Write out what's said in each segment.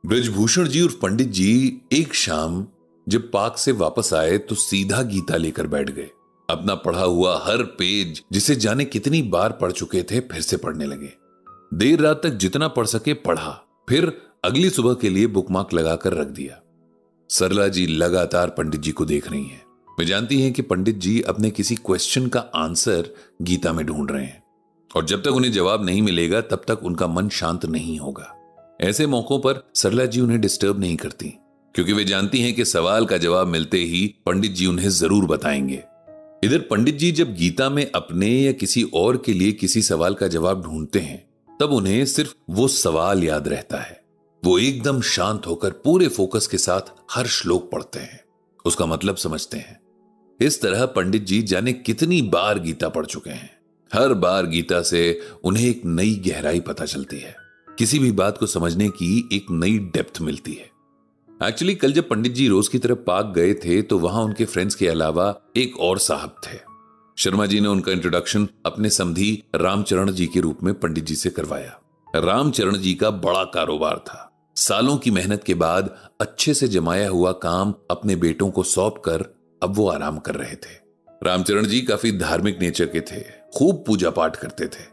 ब्रजभूषण जी और पंडित जी एक शाम जब पार्क से वापस आए तो सीधा गीता लेकर बैठ गए। अपना पढ़ा हुआ हर पेज, जिसे जाने कितनी बार पढ़ चुके थे, फिर से पढ़ने लगे। देर रात तक जितना पढ़ सके पढ़ा, फिर अगली सुबह के लिए बुकमार्क लगाकर रख दिया। सरला जी लगातार पंडित जी को देख रही हैं। वे जानती हैं कि पंडित जी अपने किसी क्वेश्चन का आंसर गीता में ढूंढ रहे हैं और जब तक उन्हें जवाब नहीं मिलेगा तब तक उनका मन शांत नहीं होगा। ऐसे मौकों पर सरला जी उन्हें डिस्टर्ब नहीं करती, क्योंकि वे जानती हैं कि सवाल का जवाब मिलते ही पंडित जी उन्हें जरूर बताएंगे। इधर पंडित जी जब गीता में अपने या किसी और के लिए किसी सवाल का जवाब ढूंढते हैं तब उन्हें सिर्फ वो सवाल याद रहता है। वो एकदम शांत होकर पूरे फोकस के साथ हर श्लोक पढ़ते हैं, उसका मतलब समझते हैं। इस तरह पंडित जी जाने कितनी बार गीता पढ़ चुके हैं। हर बार गीता से उन्हें एक नई गहराई पता चलती है, किसी भी बात को समझने की एक नई डेप्थ मिलती है। एक्चुअली कल जब पंडित जी रोज की तरफ पार्क गए थे तो वहां उनके फ्रेंड्स के अलावा एक और साहब थे। शर्मा जी ने उनका इंट्रोडक्शन अपने समधी रामचरण जी के रूप में पंडित जी से करवाया। रामचरण जी का बड़ा कारोबार था। सालों की मेहनत के बाद अच्छे से जमाया हुआ काम अपने बेटों को सौंप कर अब वो आराम कर रहे थे। रामचरण जी काफी धार्मिक नेचर के थे, खूब पूजा पाठ करते थे,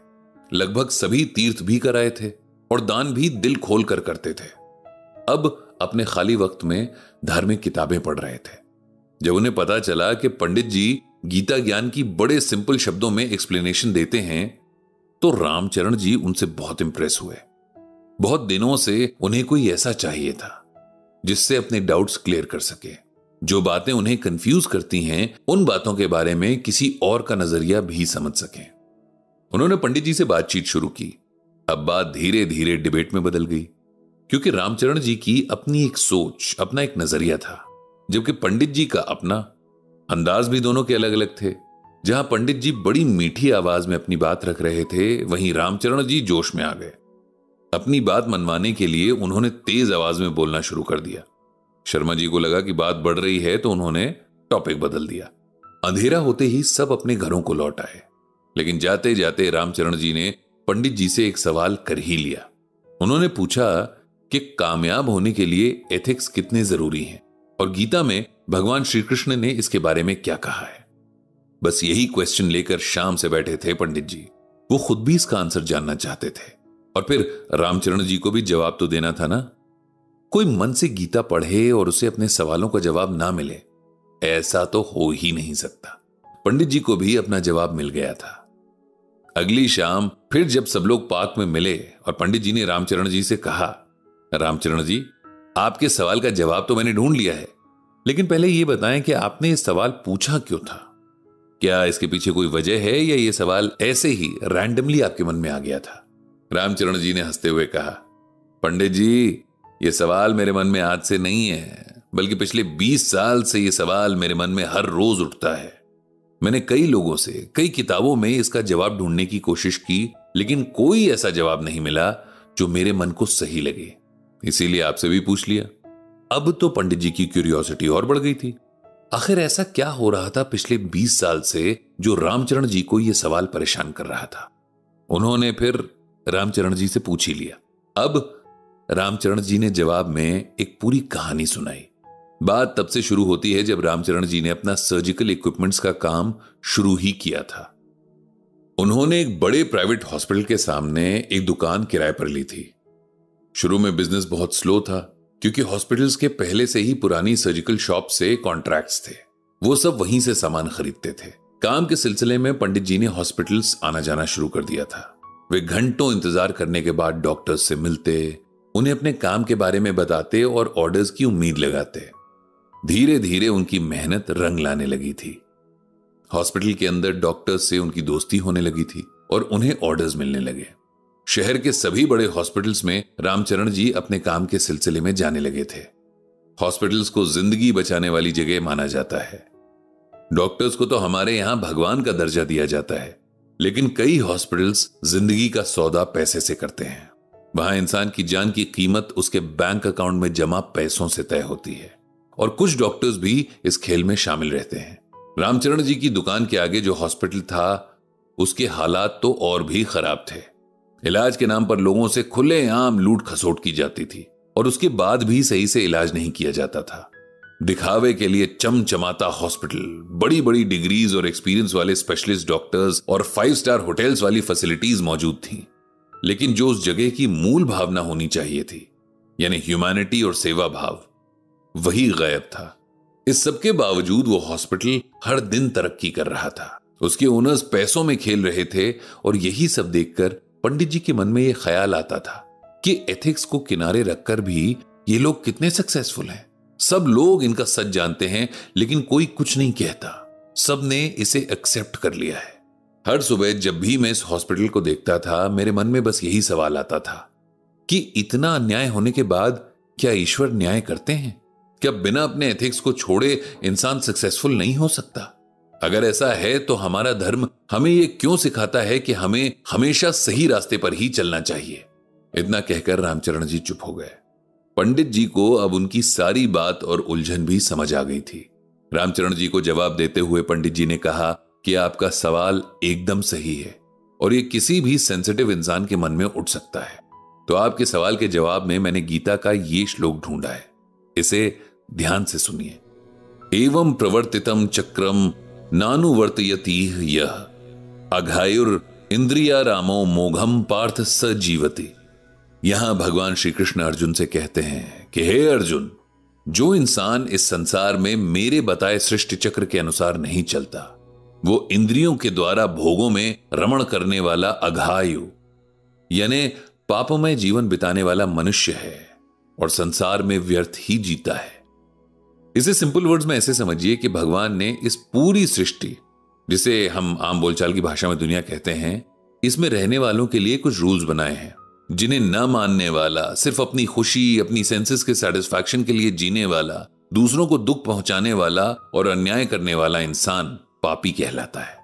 लगभग सभी तीर्थ भी कराए थे और दान भी दिल खोल कर करते थे। अब अपने खाली वक्त में धार्मिक किताबें पढ़ रहे थे। जब उन्हें पता चला कि पंडित जी गीता ज्ञान की बड़े सिंपल शब्दों में एक्सप्लेनेशन देते हैं तो रामचरण जी उनसे बहुत इंप्रेस हुए। बहुत दिनों से उन्हें कोई ऐसा चाहिए था जिससे अपने डाउट्स क्लियर कर सके। जो बातें उन्हें कंफ्यूज करती हैं उन बातों के बारे में किसी और का नजरिया भी समझ सकें। उन्होंने पंडित जी से बातचीत शुरू की। अब बात धीरे धीरे डिबेट में बदल गई, क्योंकि रामचरण जी की अपनी एक सोच, अपना एक नजरिया था, जबकि पंडित जी का अपना। अंदाज भी दोनों के अलग अलग थे। जहां पंडित जी बड़ी मीठी आवाज में अपनी बात रख रहे थे, वहीं रामचरण जी जोश में आ गए। अपनी बात मनवाने के लिए उन्होंने तेज आवाज में बोलना शुरू कर दिया। शर्मा जी को लगा कि बात बढ़ रही है तो उन्होंने टॉपिक बदल दिया। अंधेरा होते ही सब अपने घरों को लौट आए, लेकिन जाते जाते रामचरण जी ने पंडित जी से एक सवाल कर ही लिया। उन्होंने पूछा कि कामयाब होने के लिए एथिक्स कितने जरूरी हैं और गीता में भगवान श्री कृष्ण ने इसके बारे में क्या कहा है। बस यही क्वेश्चन लेकर शाम से बैठे थे पंडित जी। वो खुद भी इसका आंसर जानना चाहते थे और फिर रामचरण जी को भी जवाब तो देना था ना। कोई मन से गीता पढ़े और उसे अपने सवालों का जवाब ना मिले, ऐसा तो हो ही नहीं सकता। पंडित जी को भी अपना जवाब मिल गया था। अगली शाम फिर जब सब लोग पार्क में मिले और पंडित जी ने रामचरण जी से कहा, रामचरण जी, आपके सवाल का जवाब तो मैंने ढूंढ लिया है, लेकिन पहले यह बताएं कि आपने ये सवाल पूछा क्यों था? क्या इसके पीछे कोई वजह है या ये सवाल ऐसे ही रैंडमली आपके मन में आ गया था? रामचरण जी ने हंसते हुए कहा, पंडित जी, ये सवाल मेरे मन में आज से नहीं है, बल्कि पिछले 20 साल से ये सवाल मेरे मन में हर रोज उठता है। मैंने कई लोगों से, कई किताबों में इसका जवाब ढूंढने की कोशिश की, लेकिन कोई ऐसा जवाब नहीं मिला जो मेरे मन को सही लगे। इसीलिए आपसे भी पूछ लिया। अब तो पंडित जी की क्यूरियोसिटी और बढ़ गई थी। आखिर ऐसा क्या हो रहा था पिछले 20 साल से जो रामचरण जी को यह सवाल परेशान कर रहा था? उन्होंने फिर रामचरण जी से पूछ ही लिया। अब रामचरण जी ने जवाब में एक पूरी कहानी सुनाई। बात तब से शुरू होती है जब रामचरण जी ने अपना सर्जिकल इक्विपमेंट्स का काम शुरू ही किया था। उन्होंने एक बड़े प्राइवेट हॉस्पिटल के सामने एक दुकान किराए पर ली थी। शुरू में बिजनेस बहुत स्लो था, क्योंकि हॉस्पिटल्स के पहले से ही पुरानी सर्जिकल शॉप से कॉन्ट्रैक्ट्स थे। वो सब वहीं से सामान खरीदते थे। काम के सिलसिले में पंडित जी ने हॉस्पिटल्स आना जाना शुरू कर दिया था। वे घंटों इंतजार करने के बाद डॉक्टर्स से मिलते, उन्हें अपने काम के बारे में बताते और ऑर्डर्स की उम्मीद लगाते। धीरे धीरे उनकी मेहनत रंग लाने लगी थी। हॉस्पिटल के अंदर डॉक्टर्स से उनकी दोस्ती होने लगी थी और उन्हें ऑर्डर्स मिलने लगे। शहर के सभी बड़े हॉस्पिटल्स में रामचरण जी अपने काम के सिलसिले में जाने लगे थे। हॉस्पिटल्स को जिंदगी बचाने वाली जगह माना जाता है। डॉक्टर्स को तो हमारे यहां भगवान का दर्जा दिया जाता है, लेकिन कई हॉस्पिटल्स जिंदगी का सौदा पैसे से करते हैं। वहां इंसान की जान की कीमत उसके बैंक अकाउंट में जमा पैसों से तय होती है और कुछ डॉक्टर्स भी इस खेल में शामिल रहते हैं। रामचरण जी की दुकान के आगे जो हॉस्पिटल था, उसके हालात तो और भी खराब थे। इलाज के नाम पर लोगों से खुलेआम लूट खसोट की जाती थी। और उसके बाद भी सही से इलाज नहीं किया जाता था। दिखावे के लिए चमचमाता हॉस्पिटल, बड़ी बड़ी डिग्रीज और एक्सपीरियंस वाले स्पेशलिस्ट डॉक्टर्स और 5 स्टार होटल्स वाली फैसिलिटीज मौजूद थीं, लेकिन जो उस जगह की मूल भावना होनी चाहिए थी, यानी ह्यूमैनिटी और सेवा भाव, वही गायब था। इस सबके बावजूद वो हॉस्पिटल हर दिन तरक्की कर रहा था। उसके ओनर्स पैसों में खेल रहे थे और यही सब देखकर पंडित जी के मन में यह ख्याल आता था कि एथिक्स को किनारे रखकर भी ये लोग कितने सक्सेसफुल हैं। सब लोग इनका सच जानते हैं, लेकिन कोई कुछ नहीं कहता। सब ने इसे एक्सेप्ट कर लिया है। हर सुबह जब भी मैं इस हॉस्पिटल को देखता था, मेरे मन में बस यही सवाल आता था कि इतना अन्याय होने के बाद क्या ईश्वर न्याय करते हैं? क्या बिना अपने एथिक्स को छोड़े इंसान सक्सेसफुल नहीं हो सकता? अगर ऐसा है तो हमारा धर्म हमें यह क्यों सिखाता है कि हमें हमेशा सही रास्ते पर ही चलना चाहिए? इतना कहकर रामचरण जी चुप हो गए। पंडित जी को अब उनकी सारी बात और उलझन भी समझ आ गई थी। रामचरण जी को जवाब देते हुए पंडित जी ने कहा कि आपका सवाल एकदम सही है और ये किसी भी सेंसिटिव इंसान के मन में उठ सकता है। तो आपके सवाल के जवाब में मैंने गीता का ये श्लोक ढूंढा है, इसे ध्यान से सुनिए। एवं प्रवर्तितम चक्रम नानुवर्तयति यह अघायुर इंद्रिया रामो मोघम पार्थ स जीवति। यहां भगवान श्री कृष्ण अर्जुन से कहते हैं कि हे अर्जुन, जो इंसान इस संसार में मेरे बताए सृष्टि चक्र के अनुसार नहीं चलता, वो इंद्रियों के द्वारा भोगों में रमण करने वाला अघायु यानी पापमय जीवन बिताने वाला मनुष्य है और संसार में व्यर्थ ही जीता है। इसे सिंपल वर्ड्स में ऐसे समझिए कि भगवान ने इस पूरी सृष्टि, जिसे हम आम बोलचाल की भाषा में दुनिया कहते हैं, इसमें रहने वालों के लिए कुछ रूल्स बनाए हैं, जिन्हें न मानने वाला, सिर्फ अपनी खुशी, अपनी सेंसेस के सेटिस्फैक्शन के लिए जीने वाला, दूसरों को दुख पहुंचाने वाला और अन्याय करने वाला इंसान पापी कहलाता है।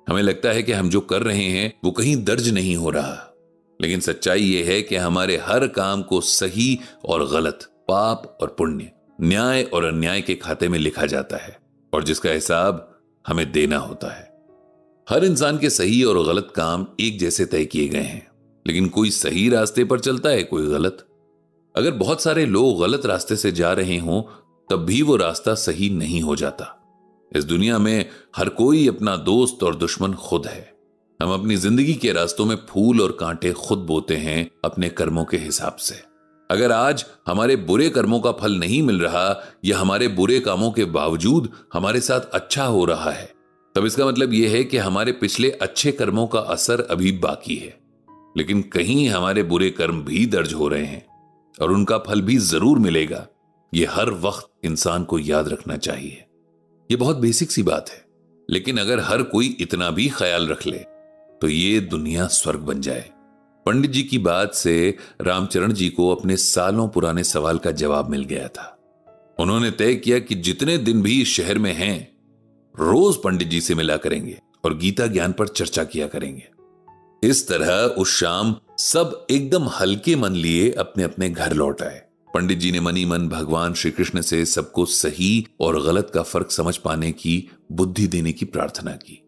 हमें लगता है कि हम जो कर रहे हैं वो कहीं दर्ज नहीं हो रहा, लेकिन सच्चाई यह है कि हमारे हर काम को सही और गलत, पाप और पुण्य, न्याय और अन्याय के खाते में लिखा जाता है और जिसका हिसाब हमें देना होता है। हर इंसान के सही और गलत काम एक जैसे तय किए गए हैं, लेकिन कोई सही रास्ते पर चलता है, कोई गलत। अगर बहुत सारे लोग गलत रास्ते से जा रहे हों तब भी वो रास्ता सही नहीं हो जाता। इस दुनिया में हर कोई अपना दोस्त और दुश्मन खुद है। हम अपनी जिंदगी के रास्तों में फूल और कांटे खुद बोते हैं अपने कर्मों के हिसाब से। अगर आज हमारे बुरे कर्मों का फल नहीं मिल रहा या हमारे बुरे कामों के बावजूद हमारे साथ अच्छा हो रहा है, तब इसका मतलब यह है कि हमारे पिछले अच्छे कर्मों का असर अभी बाकी है। लेकिन कहीं हमारे बुरे कर्म भी दर्ज हो रहे हैं और उनका फल भी जरूर मिलेगा। यह हर वक्त इंसान को याद रखना चाहिए। यह बहुत बेसिक सी बात है, लेकिन अगर हर कोई इतना भी ख्याल रख ले तो ये दुनिया स्वर्ग बन जाए। पंडित जी की बात से रामचरण जी को अपने सालों पुराने सवाल का जवाब मिल गया था। उन्होंने तय किया कि जितने दिन भी इस शहर में हैं, रोज पंडित जी से मिला करेंगे और गीता ज्ञान पर चर्चा किया करेंगे। इस तरह उस शाम सब एकदम हल्के मन लिए अपने अपने घर लौट आए। पंडित जी ने मनी मन भगवान श्री कृष्ण से सबको सही और गलत का फर्क समझ पाने की बुद्धि देने की प्रार्थना की।